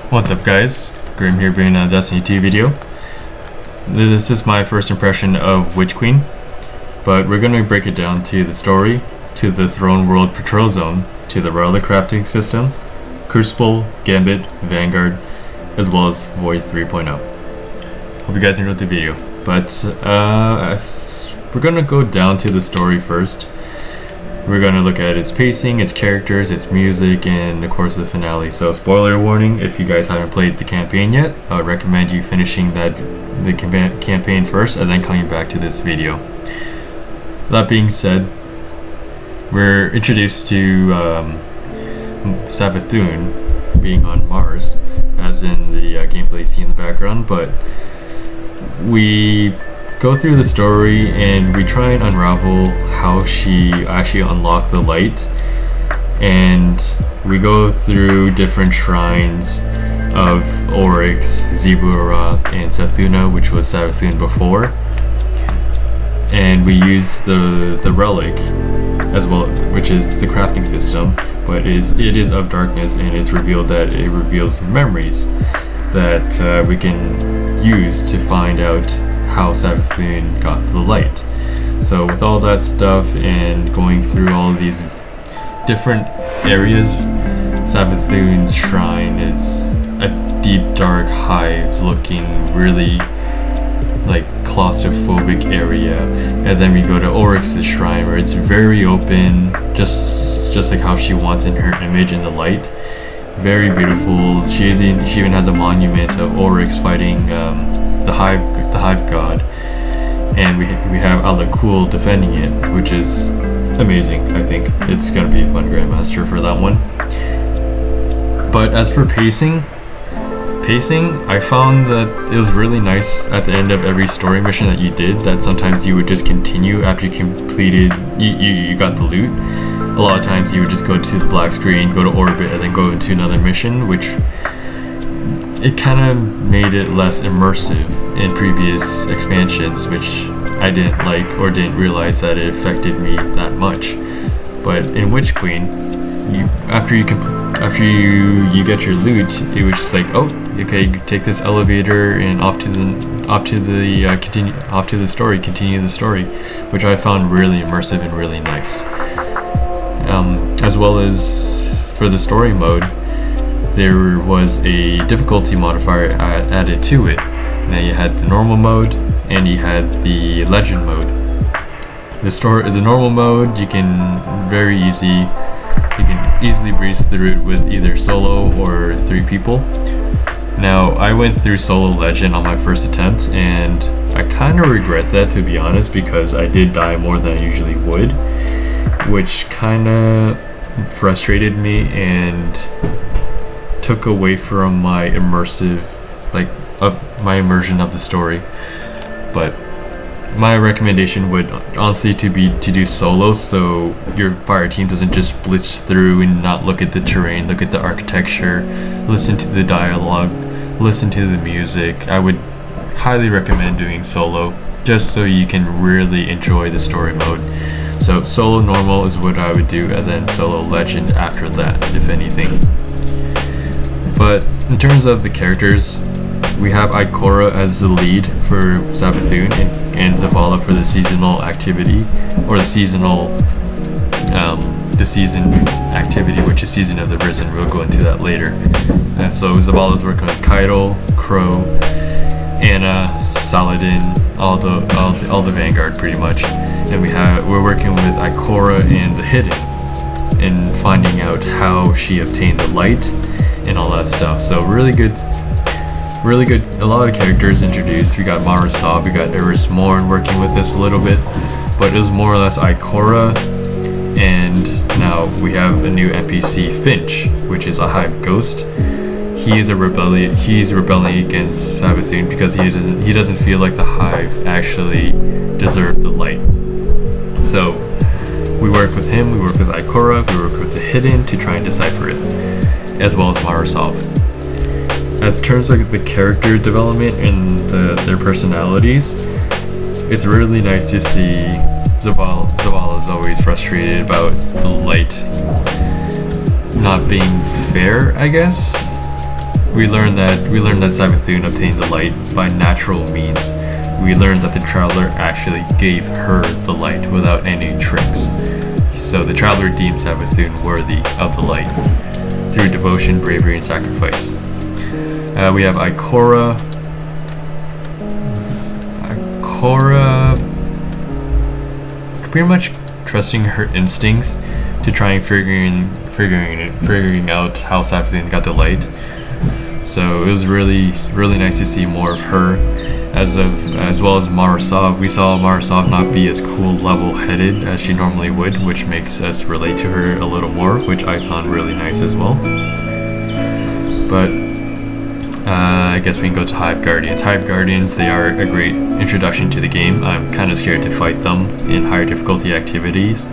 What's up guys, Grim here bringing a Destiny 2 video. This is my first impression of Witch Queen, but we're going to break it down to the story, to the Throne World Patrol Zone, to the Relic Crafting system, Crucible, Gambit, Vanguard, as well as Void 3.0. Hope you guys enjoyed the video, but we're going to go down to the story first. We're going to look at its pacing, its characters, its music, and of course the finale. So spoiler warning, if you guys haven't played the campaign yet, I would recommend you finishing the campaign first and then coming back to this video. That being said, we're introduced to Savathun being on Mars, as in the gameplay you see in the background, but we go through the story and we try and unravel how she actually unlocked the light, and we go through different shrines of Oryx, Zebu-Arath, and Sethuna, which was Savathun before, and we use the relic as well, which is the crafting system, but it is of darkness, and it's revealed that it reveals memories that we can use to find out how Savathun got the light. So with all that stuff and going through all these different areas, Savathun's shrine is a deep dark hive looking really like claustrophobic area, and then we go to Oryx's shrine where it's very open, just like how she wants in her image in the light. Very beautiful. She even has a monument of Oryx fighting the hive god, and we have Alakul defending it, which is amazing. I think it's gonna be a fun Grandmaster for that one. But as for pacing, I found that it was really nice at the end of every story mission that you did, that sometimes you would just continue after you completed, you got the loot. A lot of times you would just go to the black screen, go to orbit, and then go into another mission, which it kind of made it less immersive in previous expansions, which I didn't like or didn't realize that it affected me that much. But in Witch Queen, after you get your loot, it was just like, oh, okay, you take this elevator and continue the story, which I found really immersive and really nice. As well as for the story mode, there was a difficulty modifier added to it. Now you had the normal mode and you had the legend mode. The normal mode you can easily breeze through it with either solo or 3 people. Now I went through solo legend on my first attempt, and I kind of regret that, to be honest, because I did die more than I usually would, which kind of frustrated me and took away from my immersion of the story. But my recommendation would honestly to do solo, so your fire team doesn't just blitz through and not look at the terrain, look at the architecture, listen to the dialogue, listen to the music. I would highly recommend doing solo, just so you can really enjoy the story mode. So solo normal is what I would do, and then solo legend after that, if anything. But in terms of the characters, we have Ikora as the lead for Savathun, and Zavala for the seasonal activity, or the season activity, which is Season of the Risen. We'll go into that later. So Zavala's working with Kaido, Crow, Anna, Saladin, all the Vanguard pretty much, and we're working with Ikora and the Hidden, and finding out how she obtained the light and all that stuff. So really good, a lot of characters introduced. We got Marasov, we got Eris Morn working with us a little bit, but it was more or less Ikora, and now we have a new NPC, Finch, which is a hive ghost. He's rebelling against Savathun because he doesn't feel like the hive actually deserved the light. So we work with him, we work with Ikora, we work with the Hidden to try and decipher it, as well as Marasov. As terms of the character development and their personalities, it's really nice to see Zavala is always frustrated about the light not being fair, I guess. we learned that Savathun obtained the light by natural means. We learned that the Traveler actually gave her the light without any tricks. So the Traveler deemed Savathun worthy of the light through devotion, bravery, and sacrifice. We have Ikora. Pretty much trusting her instincts to try and figuring out how Savathun got the light. So it was really nice to see more of her, as well as Marasov. We saw Marasov not be as cool, level-headed as she normally would, which makes us relate to her a little more, which I found really nice as well. But I guess we can go to Hive Guardians. Hive Guardians, they are a great introduction to the game. I'm kind of scared to fight them in higher difficulty activities.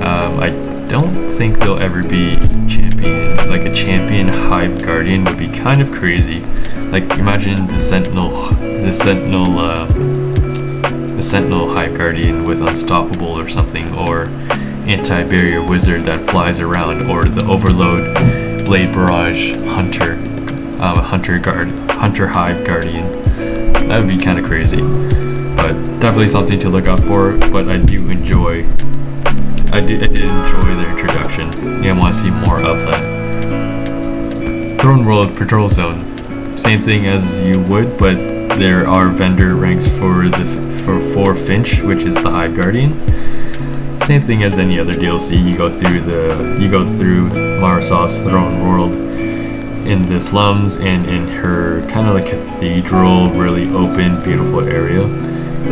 I don't think they'll ever be champion. Like a champion Hive Guardian would be kind of crazy. Like imagine the Sentinel Hive Guardian with Unstoppable or something, or Anti-Barrier Wizard that flies around, or the Overload Blade Barrage Hunter Hive Guardian. That would be kind of crazy, but definitely something to look out for. But I did enjoy their introduction, and I want to see more of that. Throne World Patrol Zone, same thing as you would, but there are vendor ranks for Finch, which is the Hive Guardian. Same thing as any other DLC. You go through Marasov's Throne World in the slums and in her kind of like cathedral, really open, beautiful area.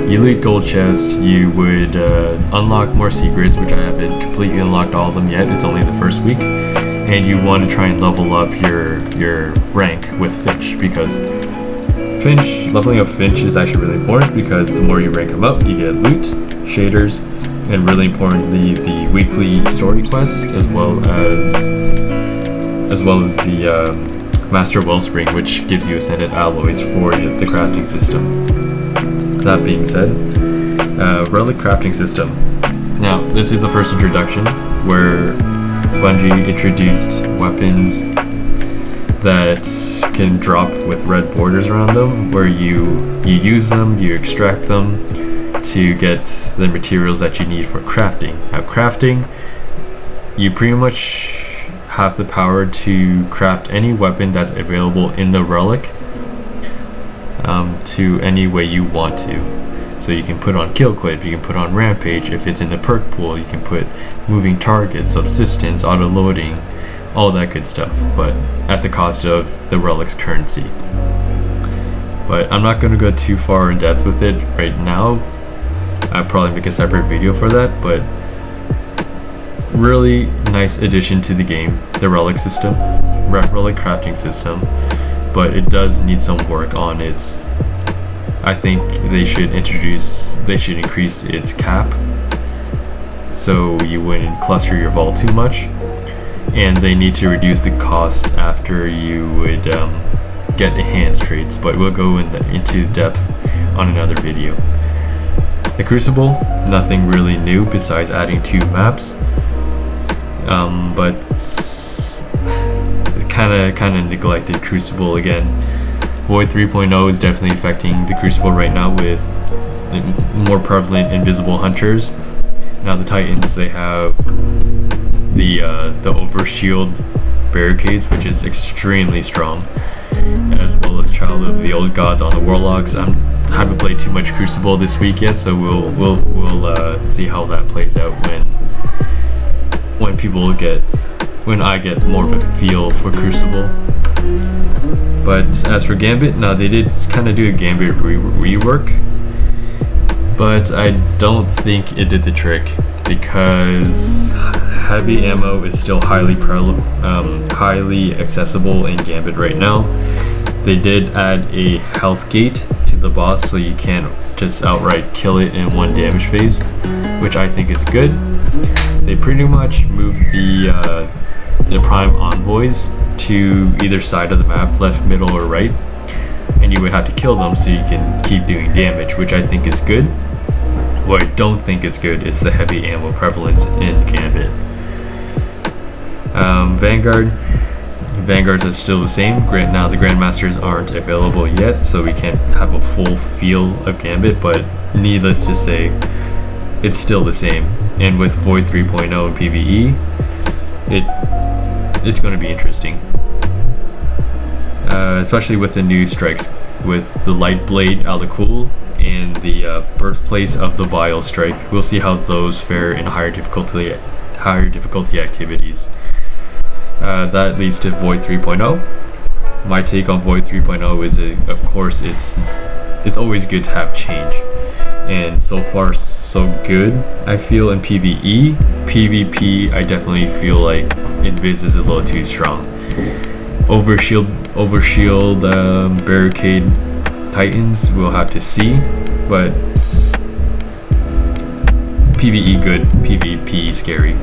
You loot gold chests, you would unlock more secrets, which I haven't completely unlocked all of them yet. It's only the first week. And you want to try and level up your rank with Finch, because leveling up Finch is actually really important, because the more you rank him up, you get loot, shaders, and really importantly the weekly story quest, as well as the Master Wellspring, which gives you Ascended Alloys for the crafting system. That being said, Relic Crafting System. Now, this is the first introduction where Bungie introduced weapons that can drop with red borders around them, where you use them, you extract them to get the materials that you need for crafting. Now, crafting, you pretty much have the power to craft any weapon that's available in the relic to any way you want to. So you can put on Kill Clip, you can put on Rampage. If it's in the perk pool, you can put Moving Target, Subsistence, Auto Loading, all that good stuff, but at the cost of the relic's currency. But I'm not going to go too far in depth with it right now. I'll probably make a separate video for that, but really nice addition to the game, the relic system, relic crafting system, but it does need some work on its. I think they should increase its cap so you wouldn't cluster your vault too much, and they need to reduce the cost after you would get enhanced traits, but we'll go into depth on another video. The Crucible, nothing really new besides adding 2 maps. But kind of neglected Crucible again. Void 3.0 is definitely affecting the Crucible right now with the more prevalent invisible hunters. Now the Titans, they have the overshield barricades, which is extremely strong, as well as Child of the Old Gods on the Warlocks. I haven't played too much Crucible this week yet, so we'll see how that plays out when I get more of a feel for Crucible. But as for Gambit, now they did kind of do a Gambit rework, but I don't think it did the trick, because heavy ammo is still highly accessible in Gambit right now. They did add a health gate to the boss, so you can't just outright kill it in one damage phase, which I think is good. They pretty much moved the Prime Envoys to either side of the map, left, middle, or right, and you would have to kill them so you can keep doing damage, which I think is good. What I don't think is good is the heavy ammo prevalence in Gambit. Vanguard, Vanguards are still the same. Now the Grandmasters aren't available yet, so we can't have a full feel of Gambit, but needless to say, it's still the same. And with Void 3.0 and PvE, it's going to be interesting. Especially with the new strikes, with the Light Blade Alakul and the Birthplace of the Vile strike. We'll see how those fare in higher difficulty activities. That leads to Void 3.0. My take on Void 3.0 is, of course, it's always good to have change. And so far, so good, I feel, in PvE. PvP, I definitely feel like Invis is a little too strong. Overshield barricade Titans, we'll have to see. But PvE good, PvP scary.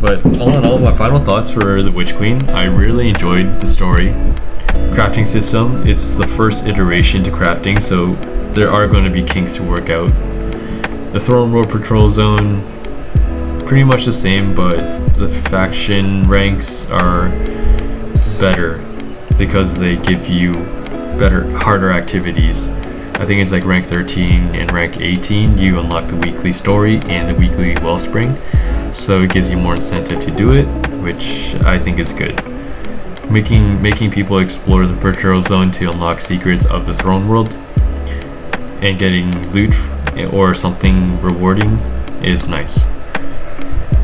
But all in all, my final thoughts for the Witch Queen: I really enjoyed the story. Crafting system, it's the first iteration to crafting, so there are going to be kinks to work out. The Throne World Patrol Zone, pretty much the same, but the faction ranks are better because they give you harder activities. I think it's like rank 13 and rank 18, you unlock the weekly story and the weekly Wellspring, so it gives you more incentive to do it, which I think is good. Making people explore the Patrol Zone to unlock secrets of the Throne World and getting loot or something rewarding is nice.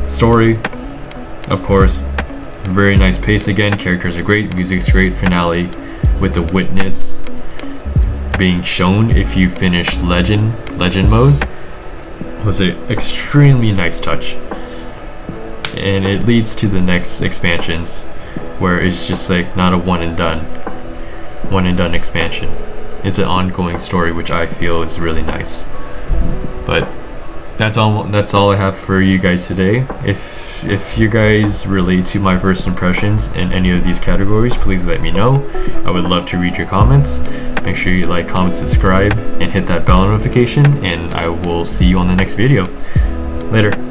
Story, of course, very nice pace again, characters are great, music's great. Finale with the Witness being shown if you finish legend mode was an extremely nice touch, and it leads to the next expansions where it's just like not a one and done expansion. It's an ongoing story, which I feel is really nice. But that's all I have for you guys today. If you guys relate to my first impressions in any of these categories, please let me know. I would love to read your comments. Make sure you like, comment, subscribe, and hit that bell notification, and I will see you on the next video. Later.